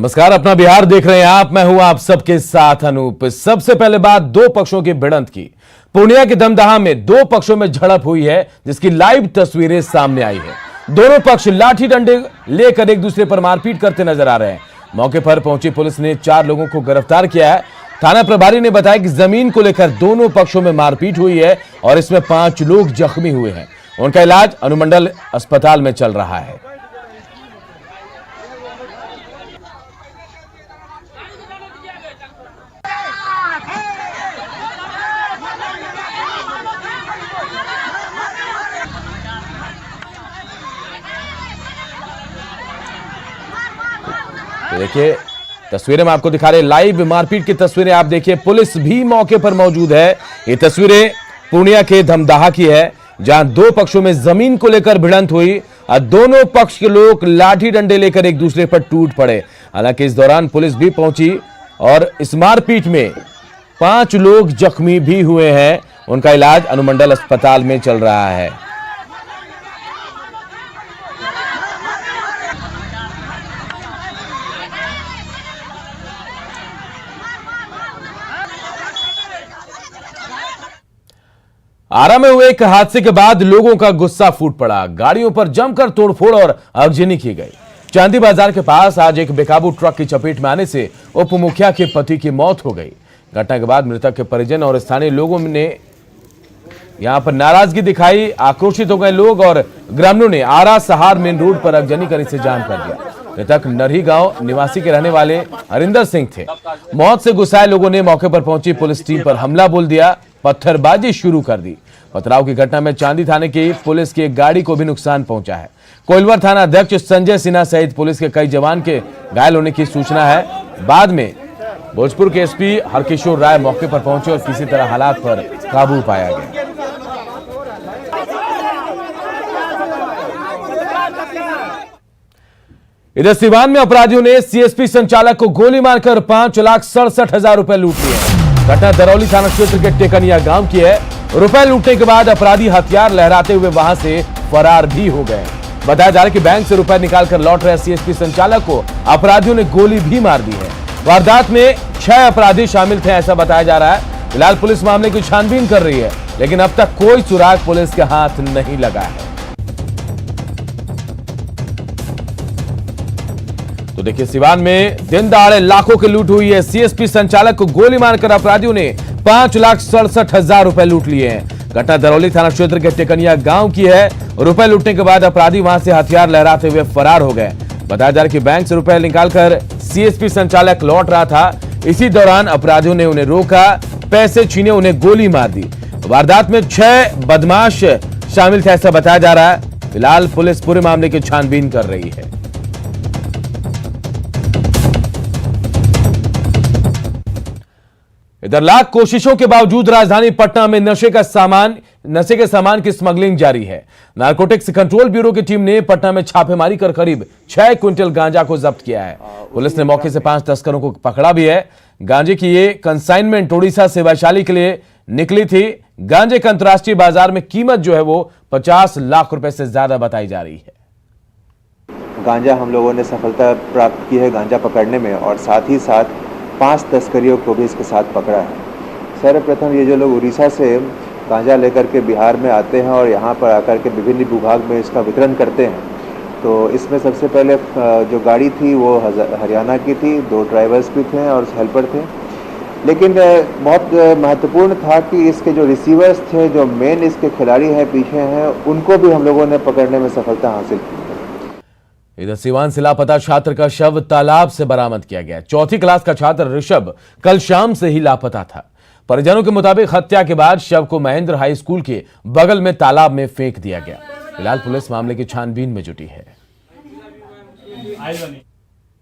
नमस्कार, अपना बिहार देख रहे हैं आप। मैं हूं आप सबके साथ अनूप। सबसे पहले बात दो पक्षों की भिड़ंत की। पूर्णिया के दमदहा में दो पक्षों में झड़प हुई है, जिसकी लाइव तस्वीरें सामने आई है। दोनों पक्ष लाठी डंडे लेकर एक दूसरे पर मारपीट करते नजर आ रहे हैं। मौके पर पहुंची पुलिस ने 4 लोगों को गिरफ्तार किया है। थाना प्रभारी ने बताया कि जमीन को लेकर दोनों पक्षों में मारपीट हुई है और इसमें 5 लोग जख्मी हुए हैं। उनका इलाज अनुमंडल अस्पताल में चल रहा है। देखिए तस्वीरें मैं आपको दिखा रहे, लाइव मारपीट की तस्वीरें आप देखिए। पुलिस भी मौके पर मौजूद है। ये तस्वीरें पूर्णिया के दमदहा की है, जहां दो पक्षों में जमीन को लेकर भिड़ंत हुई और दोनों पक्ष के लोग लाठी डंडे लेकर एक दूसरे पर टूट पड़े। हालांकि इस दौरान पुलिस भी पहुंची और इस मारपीट में 5 लोग जख्मी भी हुए हैं। उनका इलाज अनुमंडल अस्पताल में चल रहा है। आरा में हुए एक हादसे के बाद लोगों का गुस्सा फूट पड़ा। गाड़ियों पर जमकर तोड़फोड़ और आगजनी की गई। चांदी बाजार के पास आज एक बेकाबू ट्रक की चपेट में आने से उप मुखिया के पति की मौत हो गई। घटना के बाद मृतक के परिजन और स्थानीय लोगों ने यहां पर नाराजगी दिखाई। आक्रोशित हो गए लोग और ग्रामीणों ने आरा सहार मेन रोड पर आगजनी कर इसे जाम कर दिया। मृतक नरही गांव निवासी के रहने वाले हरिंदर सिंह थे। मौत से गुस्साए लोगों ने मौके पर पहुंची पुलिस टीम पर हमला बोल दिया, पत्थरबाजी शुरू कर दी। पथराव की घटना में चांदी थाने की पुलिस की एक गाड़ी को भी नुकसान पहुंचा है। कोइलवर थाना अध्यक्ष संजय सिन्हा सहित पुलिस के कई जवान के घायल होने की सूचना है। बाद में भोजपुर के एसपी हरकिशोर राय मौके पर पहुंचे और किसी तरह हालात पर काबू पाया गया। इधर सिवान में अपराधियों ने सीएसपी संचालक को गोली मारकर 5,67,000 रुपए लूट लिए। घटना दरौली थाना क्षेत्र के टेकनिया गांव की है। रुपए लूटने के बाद अपराधी हथियार लहराते हुए वहां से फरार भी हो गए। बताया जा रहा है कि बैंक से रुपए निकालकर लौट रहे सीएसपी संचालक को अपराधियों ने गोली भी मार दी है। वारदात में 6 अपराधी शामिल थे, ऐसा बताया जा रहा है। फिलहाल पुलिस मामले की छानबीन कर रही है, लेकिन अब तक कोई सुराग पुलिस के हाथ नहीं लगा है। तो देखिए सिवान में दिन दहाड़े लाखों की लूट हुई है। सीएसपी संचालक को गोली मारकर अपराधियों ने 5,67,000 रुपए लूट लिए हैं। घटना दरौली थाना क्षेत्र के टेकनिया गांव की है। रुपए लूटने के बाद अपराधी वहां से हथियार लहराते हुए फरार हो गए। बताया जा रहा है कि बैंक से रुपए निकालकर सीएसपी संचालक लौट रहा था। इसी दौरान अपराधियों ने उन्हें रोका, पैसे छीने, उन्हें गोली मार दी। वारदात में 6 बदमाश शामिल थे, ऐसा बताया जा रहा है। फिलहाल पुलिस पूरे मामले की छानबीन कर रही है। इधर लाख कोशिशों के बावजूद राजधानी पटना में नशे के सामान की स्मगलिंग जारी है। नारकोटिक्स कंट्रोल ब्यूरो की टीम ने पटना में छापेमारी कर करीब 6 क्विंटल गांजा को जब्त किया है। पुलिस ने मौके से 5 तस्करों को पकड़ा भी है। गांजे की ये कंसाइनमेंट ओडिशा से वैशाली के लिए निकली थी। गांजे का अंतर्राष्ट्रीय बाजार में कीमत जो है वो 50 लाख रुपए से ज्यादा बताई जा रही है। गांजा हम लोगों ने सफलता प्राप्त की है गांजा पकड़ने में, और साथ ही साथ 5 तस्करियों को भी इसके साथ पकड़ा है। सर्वप्रथम ये जो लोग उड़ीसा से गांजा लेकर के बिहार में आते हैं और यहाँ पर आकर के विभिन्न विभाग में इसका वितरण करते हैं, तो इसमें सबसे पहले जो गाड़ी थी वो हरियाणा की थी। 2 ड्राइवर्स भी थे और हेल्पर थे। लेकिन बहुत महत्वपूर्ण था कि इसके जो रिसीवर्स थे, जो मेन इसके खिलाड़ी हैं, पीछे हैं, उनको भी हम लोगों ने पकड़ने में सफलता हासिल की। इधर सिवान से लापता छात्र का शव तालाब से बरामद किया गया। 4वीं क्लास का छात्र ऋषभ कल शाम से ही लापता था। परिजनों के मुताबिक हत्या के बाद शव को महेंद्र हाई स्कूल के बगल में तालाब में फेंक दिया गया। फिलहाल पुलिस मामले की छानबीन में जुटी है।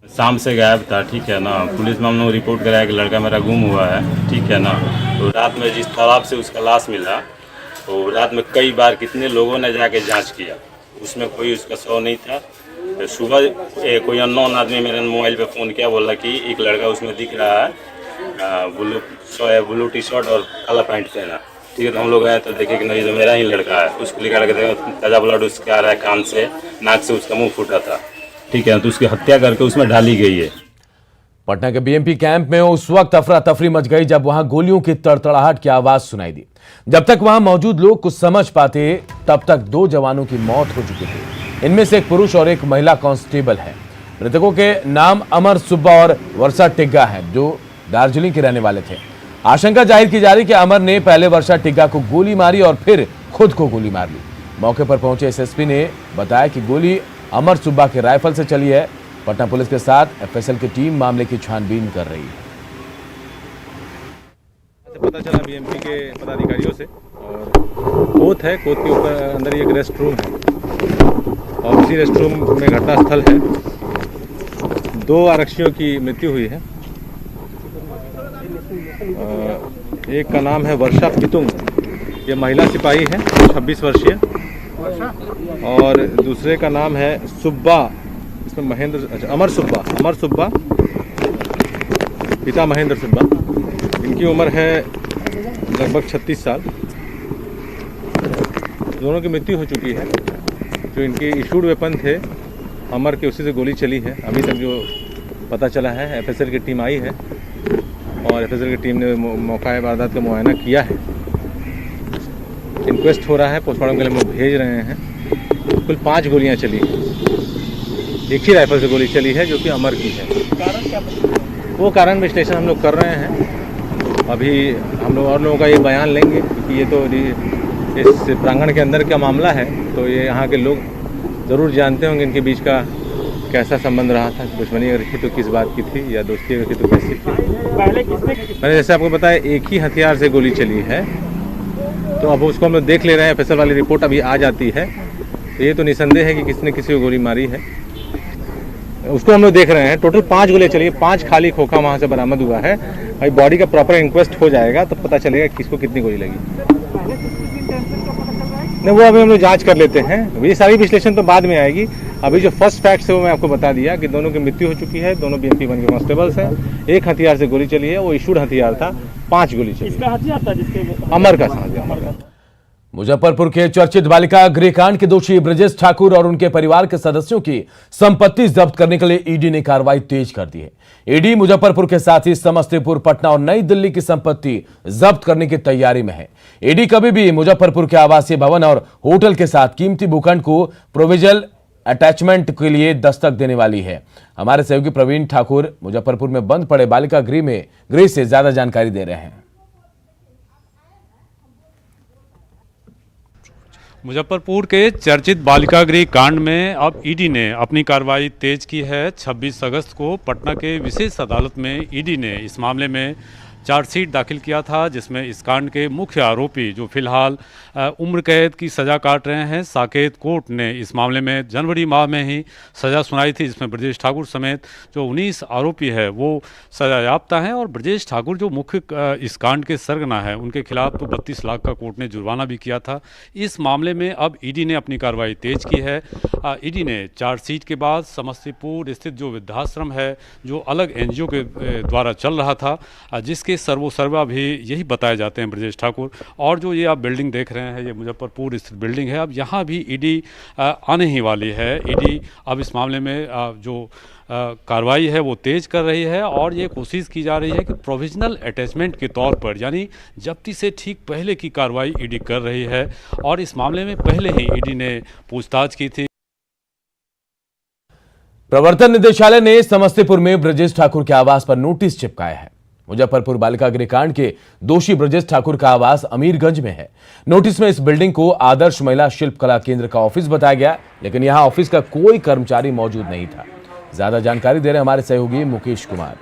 शाम से गायब था, ठीक है ना। पुलिस में हम लोग रिपोर्ट कराया कि लड़का मेरा गुम हुआ है, ठीक है ना। तो रात में जिस तालाब से उसका लाश मिला, तो रात में कई बार कितने लोगों ने जाके जांच किया, उसमें कोई उसका शव नहीं था। सुबह कोई अननोन आदमी मेरे मोबाइल पे फ़ोन किया, बोला कि एक लड़का उसमें दिख रहा है, ब्लू टी शर्ट और काला पैंट पहना, ठीक है। तो हम लोग आए तो देखे कि नहीं, जो मेरा ही लड़का है। उसको लिखा रखा ताज़ा ब्लड उसके आ रहा है, कान से, नाक से उसका मुंह फूटा था, ठीक है। तो उसकी हत्या करके उसमें डाली गई है। पटना के बीएमपी कैंप में उस वक्त अफरा तफरी मच गई जब वहां गोलियों की तड़तड़ाहट की आवाज सुनाई दी। जब तक वहां मौजूद लोग कुछ समझ पाते तब तक 2 जवानों की मौत हो चुकी थी। इनमें से एक पुरुष और एक महिला कांस्टेबल है। मृतकों के नाम अमर सुब्बा और वर्षा टिग्गा है, जो दार्जिलिंग के रहने वाले थे। आशंका जाहिर की जा रही कि अमर ने पहले वर्षा टिग्गा को गोली मारी और फिर खुद को गोली मार ली। मौके पर पहुंचे एसएसपी ने बताया कि गोली अमर सुब्बा के राइफल से चली है। पटना पुलिस के साथ एफएसएल की टीम मामले की छानबीन कर रही है। पता चला बीएमपी के पदाधिकारियों से, और कोत है, कोत के ऊपर अंदर ही एक रेस्ट रूम है और उसी रेस्ट रूम में घटनास्थल है। 2 आरक्षियों की मृत्यु हुई है। एक का नाम है वर्षा पितुंग, ये महिला सिपाही है, 26 वर्षीय, और दूसरे का नाम है सुब्बा, इसमें अमर सुब्बा, पिता महेंद्र सुब्बा। इनकी उम्र है लगभग 36 साल। दोनों की मृत्यु हो चुकी है। जो इनके इशूड वेपन थे अमर के, उसी से गोली चली है। अभी तक जो पता चला है, एफएसएल की टीम आई है और एफएसएल की टीम ने मौका वारदात का मुआयना किया है। इंक्वेस्ट हो रहा है, पोस्टमार्टम के लिए हम लोग भेज रहे हैं। कुल 5 गोलियां चली हैं। एक ही राइफल से गोली चली है जो कि अमर की है। कारण क्या? वो कारण विश्लेषण हम लोग कर रहे हैं। अभी हम लोग और लोगों का ये बयान लेंगे, क्योंकि ये तो इस प्रांगण के अंदर का मामला है, तो ये यहाँ के लोग ज़रूर जानते होंगे इनके बीच का कैसा संबंध रहा था। दुश्मनी अगर थी तो किस बात की थी, या दोस्ती अगर थी तो कैसी थी। मैंने जैसे आपको बताया, एक ही हथियार से गोली चली है, तो अब उसको हम लोग देख ले रहे हैं। एफएसएल वाली रिपोर्ट अभी आ जाती है, तो ये तो निसंदेह है कि किसी ने किसी को गोली मारी है। उसको हम लोग देख रहे हैं। टोटल 5 गोलियां चली, 5 खाली खोखा वहाँ से बरामद हुआ है। भाई बॉडी का प्रॉपर इंक्वेस्ट हो जाएगा तो पता चलेगा किसको कितनी गोली लगी। नहीं, वो अभी हम लोग जांच कर लेते हैं। ये सारी विश्लेषण तो बाद में आएगी। अभी जो फर्स्ट फैक्ट है वो मैं आपको बता दिया कि दोनों की मृत्यु हो चुकी है। दोनों बीएमपी 1 के कांस्टेबल्स हैं। एक हथियार से गोली चली है, वो इशूड हथियार था। 5 गोली चली। इसका हथियार था जिसके अमर का साथ, अमर का। मुजफ्फरपुर के चर्चित बालिका गृहकांड के दोषी ब्रजेश ठाकुर और उनके परिवार के सदस्यों की संपत्ति जब्त करने के लिए ईडी ने कार्रवाई तेज कर दी है। ईडी मुजफ्फरपुर के साथ ही समस्तीपुर, पटना और नई दिल्ली की संपत्ति जब्त करने की तैयारी में है। ईडी कभी भी मुजफ्फरपुर के आवासीय भवन और होटल के साथ कीमती भूखंड को प्रोविजनल अटैचमेंट के लिए दस्तक देने वाली है। हमारे सहयोगी प्रवीण ठाकुर मुजफ्फरपुर में बंद पड़े बालिका गृह से ज्यादा जानकारी दे रहे हैं। मुजफ्फरपुर के चर्चित बालिका गृह कांड में अब ईडी ने अपनी कार्रवाई तेज की है। 26 अगस्त को पटना के विशेष अदालत में ईडी ने इस मामले में चार्जशीट दाखिल किया था, जिसमें इस कांड के मुख्य आरोपी जो फिलहाल उम्र कैद की सज़ा काट रहे हैं, साकेत कोर्ट ने इस मामले में जनवरी माह में ही सज़ा सुनाई थी, जिसमें ब्रजेश ठाकुर समेत जो 19 आरोपी है वो सज़ा याफ्ता हैं। और ब्रजेश ठाकुर जो मुख्य इस कांड के सरगना है, उनके खिलाफ तो 32 लाख का कोर्ट ने जुर्माना भी किया था। इस मामले में अब ईडी ने अपनी कार्रवाई तेज की है। ईडी ने चार्जशीट के बाद समस्तीपुर स्थित जो वृद्धाश्रम है, जो अलग एनजीओ के द्वारा चल रहा था, जिसके सर्वोसर्वा भी यही बताए जाते हैं ब्रजेश ठाकुर, और जो ये आप बिल्डिंग देख रहे हैं, ये मुजफ्फरपुर स्थित बिल्डिंग है। अब यहाँ भी ईडी आने ही वाली है। ईडी अब इस मामले में जो कार्रवाई है वो तेज कर रही है, और ये कोशिश की जा रही है कि प्रोविजनल अटैचमेंट के तौर पर, यानी जब्ती से ठीक पहले की कार्रवाई ईडी कर रही है। और इस मामले में पहले ही ईडी ने पूछताछ की थी। प्रवर्तन निदेशालय ने समस्तीपुर में ब्रजेश ठाकुर के आवास पर नोटिस चिपकाया है। मुजफ्फरपुर बालिका गृह कांड के दोषी ब्रजेश ठाकुर का आवास अमीरगंज में है। नोटिस में इस बिल्डिंग को आदर्श महिला शिल्पकला केंद्र का ऑफिस बताया गया, लेकिन यहां ऑफिस का कोई कर्मचारी मौजूद नहीं था। ज्यादा जानकारी दे रहे हमारे सहयोगी मुकेश कुमार।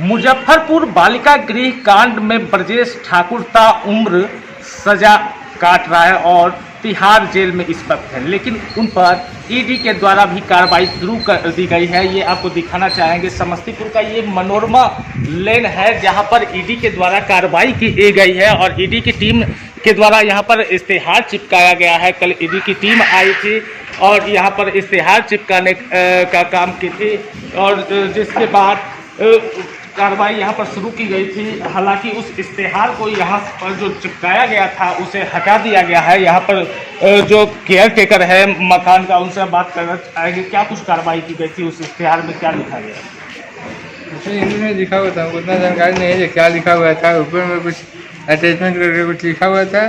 मुजफ्फरपुर बालिका गृह कांड में ब्रजेश ठाकुर ताउम्र सजा काट रहा है और तिहाड़ जेल में इस वक्त है, लेकिन उन पर ईडी के द्वारा भी कार्रवाई शुरू कर दी गई है। ये आपको दिखाना चाहेंगे, समस्तीपुर का ये मनोरमा लेन है जहां पर ईडी के द्वारा कार्रवाई की गई है और ईडी की टीम के द्वारा यहां पर इश्तेहार चिपकाया गया है। कल ईडी की टीम आई थी और यहां पर इश्तेहार चिपकाने का काम की थी, और जिसके बाद कार्रवाई यहां पर शुरू की गई थी। हालांकि उस इश्तेहार को यहां पर जो चिपकाया गया था उसे हटा दिया गया है। यहां पर जो केयर टेकर है मकान का, उनसे बात करना चाहेंगे। क्या कुछ कार्रवाई की गई थी, उस इश्तेहार में क्या लिखा गया? इसमें हिंदी में लिखा हुआ था, हमको उतना जानकारी नहीं है कि क्या लिखा हुआ था। ऊपर में कुछ अटैचमेंट करके कुछ लिखा हुआ था,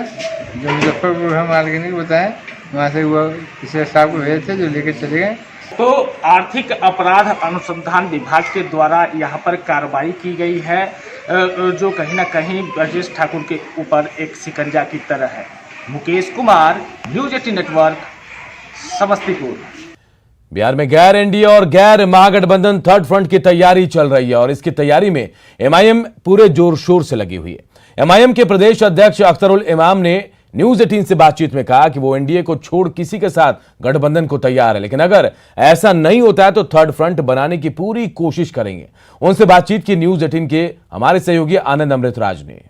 जो मुजफ्फरपुर हम ऑर्गेनिक बताएं, वहाँ से वो किसी स्टाफ को भेजे थे जो लेके चले गए। तो आर्थिक अपराध अनुसंधान विभाग के द्वारा यहाँ पर कार्रवाई की गई है, जो कहीं ना कहीं ब्रजेश ठाकुर के ऊपर एक शिकंजा की तरह है। Mukesh Kumar, news 18 network, Samastipur. बिहार में गैर एनडीए और गैर महागठबंधन थर्ड फ्रंट की तैयारी चल रही है और इसकी तैयारी में एमआईएम पूरे जोर शोर से लगी हुई है। एमआईएम के प्रदेश अध्यक्ष अख्तरुल इमाम ने न्यूज 18 से बातचीत में कहा कि वो एनडीए को छोड़ किसी के साथ गठबंधन को तैयार है, लेकिन अगर ऐसा नहीं होता है तो थर्ड फ्रंट बनाने की पूरी कोशिश करेंगे। उनसे बातचीत की न्यूज 18 के हमारे सहयोगी आनंद अमृतराज ने।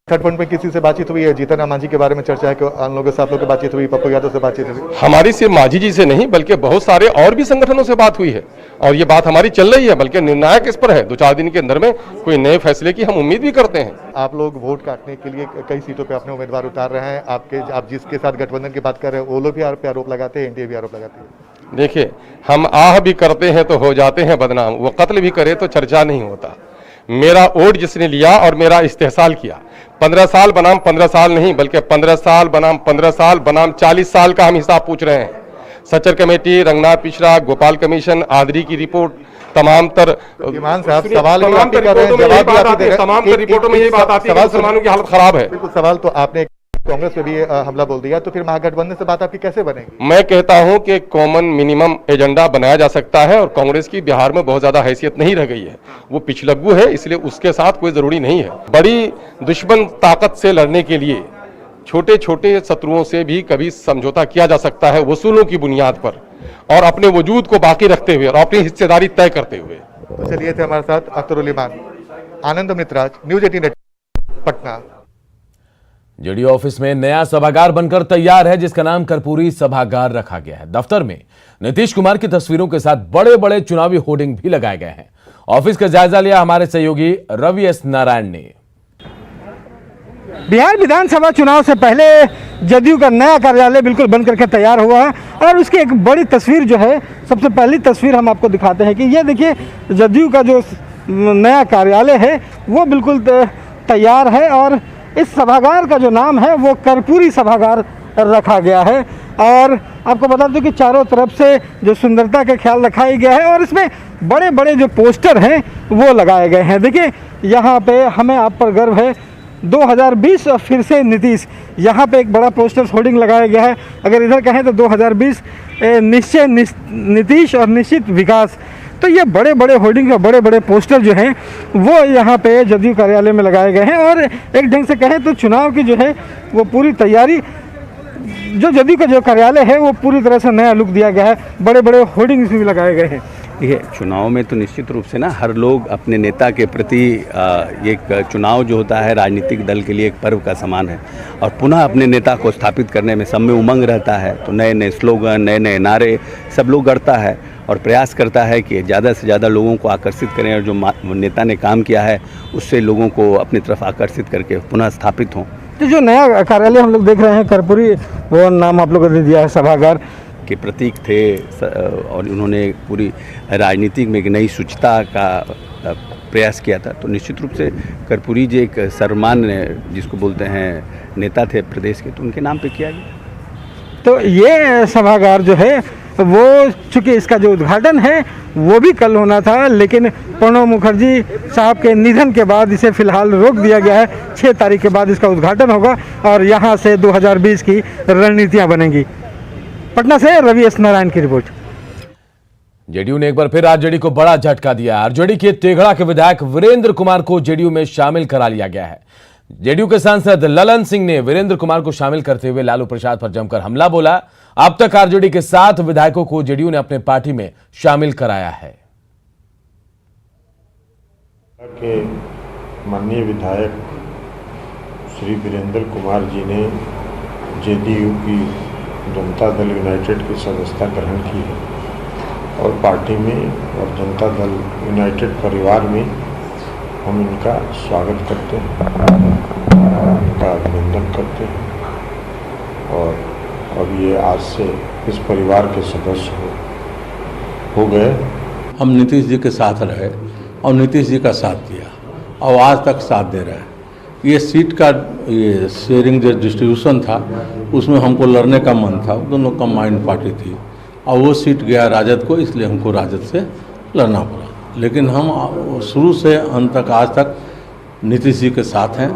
थर्ड फ्रंट में किसी से बातचीत हुई है? जीतन राम मांझी के बारे में चर्चा है कि उन लोगों से आप लोगों की बातचीत हुई, पप्पू यादव से बातचीत हुई? हमारी सिर्फ मांझी जी से नहीं बल्कि बहुत सारे और भी संगठनों से बात हुई है और ये बात हमारी चल रही है, बल्कि निर्णायक इस पर है। 2-4 दिन के अंदर में कोई नए फैसले की हम उम्मीद भी करते हैं। आप लोग वोट काटने के लिए कई सीटों पे अपने उम्मीदवार उतार रहे हैं। आप जिसके साथ गठबंधन की बात कर रहे हैं वो लोग भी आप पे आरोप लगाते हैं, एनडीए भी आरोप लगाते हैं। देखिए, हम आह भी करते हैं तो हो जाते हैं बदनाम, वो कत्ल भी करे तो चर्चा नहीं होता। मेरा वोट जिसने लिया और मेरा इस्तेहसाल किया, 15 साल बनाम 15 साल नहीं बल्कि 15 साल बनाम 15 साल बनाम 40 साल का हम हिसाब पूछ रहे हैं। सचर कमेटी, रंगनाथ पिछड़ा, गोपाल कमिशन, आदरी की रिपोर्ट, तमाम सवाल तमाम रिपोर्टों में यही बात आती है कि मुसलमानों की हालत खराब है। बिल्कुल, सवाल तो आपने कांग्रेस पे भी हमला बोल दिया, तो फिर महागठबंधन से बात आपकी कैसे बनेगी? मैं कहता हूं कि कॉमन मिनिमम एजेंडा बनाया जा सकता है और कांग्रेस की बिहार में बहुत ज्यादा हैसियत नहीं रह गई है, वो पिछलग्गू है, इसलिए उसके साथ कोई जरूरी नहीं है। बड़ी दुश्मन ताकत से लड़ने के लिए छोटे छोटे शत्रुओं से भी कभी समझौता किया जा सकता है, वसूलों की बुनियाद पर और अपने वजूद को बाकी रखते हुए और अपनी हिस्सेदारी तय करते हुए। तो चलिए थे हमारे साथ Akhtarul Imam. Anand Amritraj, news 18 Patna. JDU office में नया सभागार बनकर तैयार है, जिसका नाम कर्पूरी सभागार रखा गया है। दफ्तर में नीतीश कुमार की तस्वीरों के साथ बड़े बड़े चुनावी होर्डिंग भी लगाए गए हैं। ऑफिस का जायजा लिया हमारे सहयोगी रवि एस नारायण ने। बिहार विधानसभा चुनाव से पहले जदयू का नया कार्यालय बिल्कुल बन करके तैयार हुआ है और उसकी एक बड़ी तस्वीर जो है, सबसे पहली तस्वीर हम आपको दिखाते हैं कि ये देखिए जदयू का जो नया कार्यालय है वो बिल्कुल तैयार है और इस सभागार का जो नाम है वो कर्पूरी सभागार रखा गया है। और आपको बता दूं कि चारों तरफ से जो सुंदरता का ख्याल रखा ही गया है और इसमें बड़े बड़े जो पोस्टर हैं वो लगाए गए हैं। देखिए यहाँ पे हमें आप पर गर्व है, 2020 और फिर से नीतीश, यहाँ पे एक बड़ा पोस्टर होर्डिंग लगाया गया है। अगर इधर कहें तो 2020 निश्चय नीतीश और निश्चित विकास। तो ये बड़े बड़े होर्डिंग और बड़े बड़े पोस्टर जो हैं वो यहाँ पे जदयू कार्यालय में लगाए गए हैं और एक ढंग से कहें तो चुनाव की जो है वो पूरी तैयारी, जो जदयू का जो कार्यालय है वो पूरी तरह से नया लुक दिया गया है, बड़े बड़े होर्डिंग्स भी लगाए गए हैं। देखिए, चुनाव में तो निश्चित रूप से ना हर लोग अपने नेता के प्रति एक चुनाव जो होता है राजनीतिक दल के लिए एक पर्व का समान है और पुनः अपने नेता को स्थापित करने में सब में उमंग रहता है। तो नए नए स्लोगन, नए नए नारे सब लोग गढ़ता है और प्रयास करता है कि ज़्यादा से ज़्यादा लोगों को आकर्षित करें और जो नेता ने काम किया है उससे लोगों को अपनी तरफ आकर्षित करके पुनः स्थापित हों। तो जो नया कार्यालय हम लोग देख रहे हैं कर्पूरी, वो नाम आप लोगों ने दिया है, सभागार के प्रतीक थे और उन्होंने पूरी राजनीतिक में एक नई शुचिता का प्रयास किया था। तो निश्चित रूप से कर्पूरी जी एक सर्वमान्य जिसको बोलते हैं नेता थे प्रदेश के, तो उनके नाम पे किया गया। तो ये सभागार जो है वो, चूँकि इसका जो उद्घाटन है वो भी कल होना था, लेकिन प्रणब मुखर्जी साहब के निधन के बाद इसे फिलहाल रोक दिया गया है। 6 तारीख के बाद इसका उद्घाटन होगा और यहाँ से 2020 की रणनीतियाँ बनेंगी। पटना से रवि एस नारायण की रिपोर्ट। जेडीयू ने एक बार फिर आरजेडी को बड़ा झटका दिया। आरजेडी के तेघड़ा के विधायक वीरेंद्र कुमार को जेडीयू में शामिल करा लिया गया है। जेडीयू के सांसद ललन सिंह ने वीरेंद्र कुमार को शामिल करते हुए लालू प्रसाद पर जमकर हमला बोला। अब तक आरजेडी के 7 विधायकों को जेडीयू ने अपने पार्टी में शामिल कराया है। के माननीय विधायक श्री वीरेंद्र कुमार जी ने जेडीयू की जनता दल यूनाइटेड की सदस्यता ग्रहण की है और पार्टी में और जनता दल यूनाइटेड परिवार में हम इनका स्वागत करते हैं, इनका अभिनंदन करते हैं और अब ये आज से इस परिवार के सदस्य हो गए। हम नीतीश जी के साथ रहे और नीतीश जी का साथ दिया और आज तक साथ दे रहे हैं। ये सीट का ये शेयरिंग जो डिस्ट्रीब्यूशन था उसमें हमको लड़ने का मन था, दोनों कंबाइंड पार्टी थी और वो सीट गया राजद को, इसलिए हमको राजद से लड़ना पड़ा। लेकिन हम शुरू से अंत तक आज तक नीतीश जी के साथ हैं।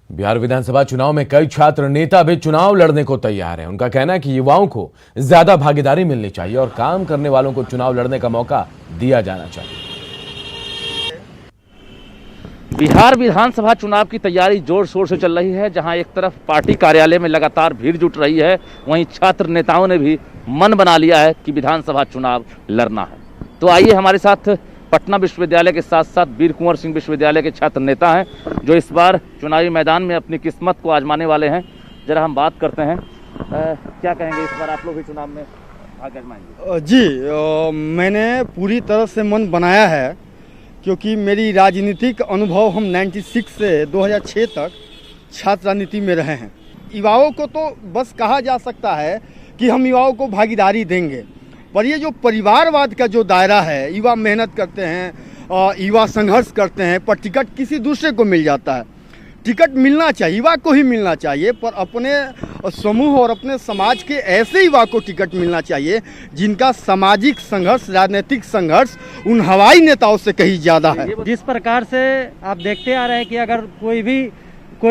बिहार विधानसभा चुनाव में कई छात्र नेता भी चुनाव लड़ने को तैयार हैं। उनका कहना है कि युवाओं को ज्यादा भागीदारी मिलनी चाहिए और काम करने वालों को चुनाव लड़ने का मौका दिया जाना चाहिए। बिहार विधानसभा चुनाव की तैयारी जोर शोर से चल रही है। जहां एक तरफ पार्टी कार्यालय में लगातार भीड़ जुट रही है, वहीं छात्र नेताओं ने भी मन बना लिया है कि विधानसभा चुनाव लड़ना है। तो आइए हमारे साथ पटना विश्वविद्यालय के साथ साथ वीर कुंवर सिंह विश्वविद्यालय के छात्र नेता हैं जो इस बार चुनावी मैदान में अपनी किस्मत को आजमाने वाले हैं। जरा हम बात करते हैं, क्या कहेंगे इस बार आप लोग भी चुनाव में भाग आजमाएंगे? जी, मैंने पूरी तरह से मन बनाया है क्योंकि मेरी राजनीतिक अनुभव हम 96 से 2006 तक छात्र राजनीति में रहे हैं। युवाओं को तो बस कहा जा सकता है कि हम युवाओं को भागीदारी देंगे, पर ये जो परिवारवाद का जो दायरा है, युवा मेहनत करते हैं, युवा संघर्ष करते हैं, पर टिकट किसी दूसरे को मिल जाता है। टिकट मिलना चाहिए, युवा को ही मिलना चाहिए, पर अपने समूह और अपने समाज के ऐसे युवा को टिकट मिलना चाहिए जिनका सामाजिक संघर्ष, राजनीतिक संघर्ष उन हवाई नेताओं से कहीं ज़्यादा है। जिस प्रकार से आप देखते आ रहे हैं कि अगर कोई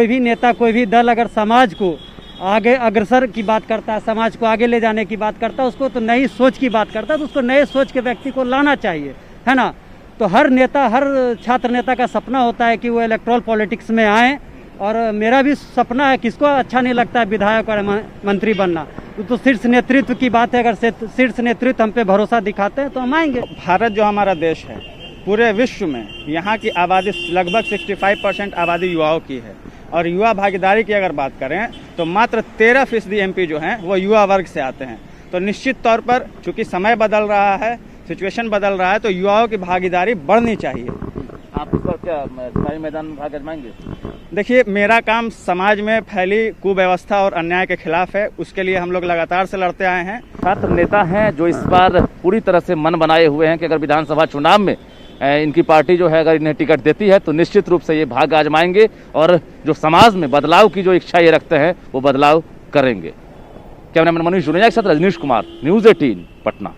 भी नेता, कोई भी दल अगर समाज को आगे अग्रसर की बात करता है, समाज को आगे ले जाने की बात करता है, उसको तो नई सोच की बात करता है, तो उसको नए सोच के व्यक्ति को लाना चाहिए, है ना। तो हर नेता, हर छात्र नेता का सपना होता है कि वो इलेक्ट्रल पॉलिटिक्स में आए, और मेरा भी सपना है। किसको अच्छा नहीं लगता है विधायक और मंत्री बनना। तो शीर्ष नेतृत्व की बात है, अगर शीर्ष नेतृत्व हम पे भरोसा दिखाते हैं तो हम आएंगे। भारत जो हमारा देश है, पूरे विश्व में यहाँ की आबादी लगभग 65% आबादी युवाओं की है, और युवा भागीदारी की अगर बात करें तो मात्र 13% MP जो हैं वो युवा वर्ग से आते हैं। तो निश्चित तौर पर चूंकि समय बदल रहा है, सिचुएशन बदल रहा है, तो युवाओं की भागीदारी बढ़नी चाहिए। आप इस पर क्या चुनावी मैदान में भाग आजमाएंगे? देखिए, मेरा काम समाज में फैली कुव्यवस्था और अन्याय के खिलाफ है, उसके लिए हम लोग लगातार से लड़ते आए हैं। छात्र नेता हैं जो इस बार पूरी तरह से मन बनाए हुए हैं कि अगर विधानसभा चुनाव में इनकी पार्टी जो है अगर इन्हें टिकट देती है तो निश्चित रूप से ये भाग आजमाएंगे और जो समाज में बदलाव की जो इच्छा ये रखते हैं वो बदलाव करेंगे। कैमरामैन मनीष जुनेजा के साथ रजनीश कुमार, न्यूज़ 18 पटना।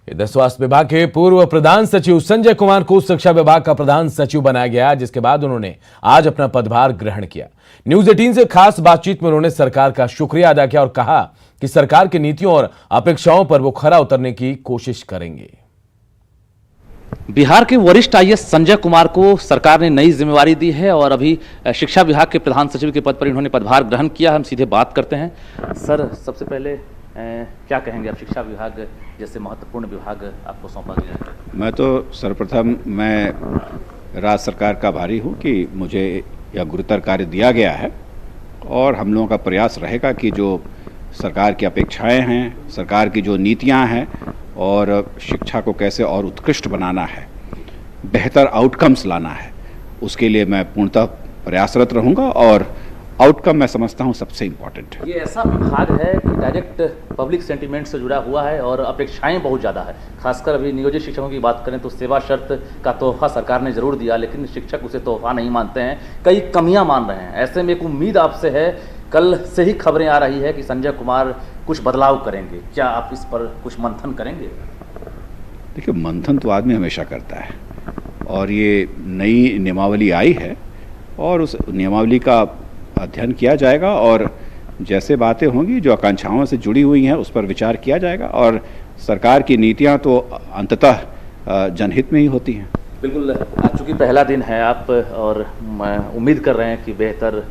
इधर स्वास्थ्य विभाग के पूर्व प्रधान सचिव संजय कुमार को शिक्षा विभाग का प्रधान सचिव बनाया गया, जिसके बाद उन्होंने आज अपना पदभार ग्रहण किया। न्यूज़ 18 से खास बातचीत में उन्होंने सरकार का शुक्रिया अदा किया और कहा कि सरकार की नीतियों और अपेक्षाओं पर वो खरा उतरने की कोशिश करेंगे। बिहार के वरिष्ठ IAS संजय कुमार को सरकार ने नई जिम्मेवारी दी है और अभी शिक्षा विभाग के प्रधान सचिव के पद पर इन्होंने पदभार ग्रहण किया। हम सीधे बात करते हैं। सर, सबसे पहले क्या कहेंगे आप, शिक्षा विभाग जैसे महत्वपूर्ण विभाग आपको सौंपा गया है? मैं तो सर्वप्रथम मैं राज्य सरकार का आभारी हूँ कि मुझे यह गुरुतर कार्य दिया गया है, और हम लोगों का प्रयास रहेगा कि जो सरकार की अपेक्षाएं हैं, सरकार की जो नीतियां हैं, और शिक्षा को कैसे और उत्कृष्ट बनाना है, बेहतर आउटकम्स लाना है, उसके लिए मैं पूर्णतः प्रयासरत रहूँगा। और आउटकम मैं समझता हूँ सबसे इम्पोर्टेंट है। ये ऐसा विभाग है कि डायरेक्ट पब्लिक सेंटिमेंट से जुड़ा हुआ है और अपेक्षाएं बहुत ज़्यादा है। खासकर अभी नियोजित शिक्षकों की बात करें तो सेवा शर्त का तोहफा सरकार ने जरूर दिया, लेकिन शिक्षक उसे तोहफा नहीं मानते हैं, कई कमियां मान रहे हैं। ऐसे में एक उम्मीद आपसे है, कल से ही खबरें आ रही है कि संजय कुमार कुछ बदलाव करेंगे, क्या आप इस पर कुछ मंथन करेंगे? देखिए, मंथन तो आदमी हमेशा करता है, और ये नई नियमावली आई है और उस नियमावली का अध्ययन किया जाएगा, और जैसे बातें होंगी जो आकांक्षाओं से जुड़ी हुई हैं उस पर विचार किया जाएगा। और सरकार की नीतियां तो अंततः जनहित में ही होती हैं। बिल्कुल, आज चूँकि पहला दिन है आप, और उम्मीद कर रहे हैं कि बेहतर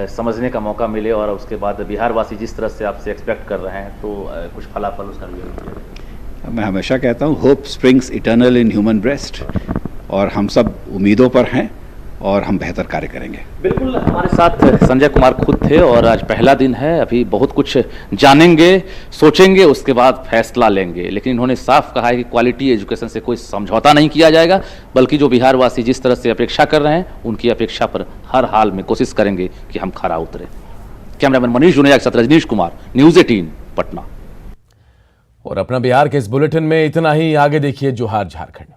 समझने का मौका मिले, और उसके बाद बिहारवासी जिस तरह से आपसे एक्सपेक्ट कर रहे हैं तो कुछ फलाफल उसका भी। मैं हमेशा कहता हूँ, hope springs eternal in human breast, और हम सब उम्मीदों पर हैं और हम बेहतर कार्य करेंगे। बिल्कुल, हमारे साथ संजय कुमार खुद थे, और आज पहला दिन है, अभी बहुत कुछ जानेंगे, सोचेंगे, उसके बाद फैसला लेंगे। लेकिन इन्होंने साफ कहा है कि क्वालिटी एजुकेशन से कोई समझौता नहीं किया जाएगा, बल्कि जो बिहारवासी जिस तरह से अपेक्षा कर रहे हैं उनकी अपेक्षा पर हर हाल में कोशिश करेंगे कि हम खरा उतरे। कैमरामैन मनीष जुनेजा के साथ रजनीश कुमार, न्यूज़ 18 पटना। और अपना बिहार के इस बुलेटिन में इतना ही। आगे देखिए जोहार झारखंड।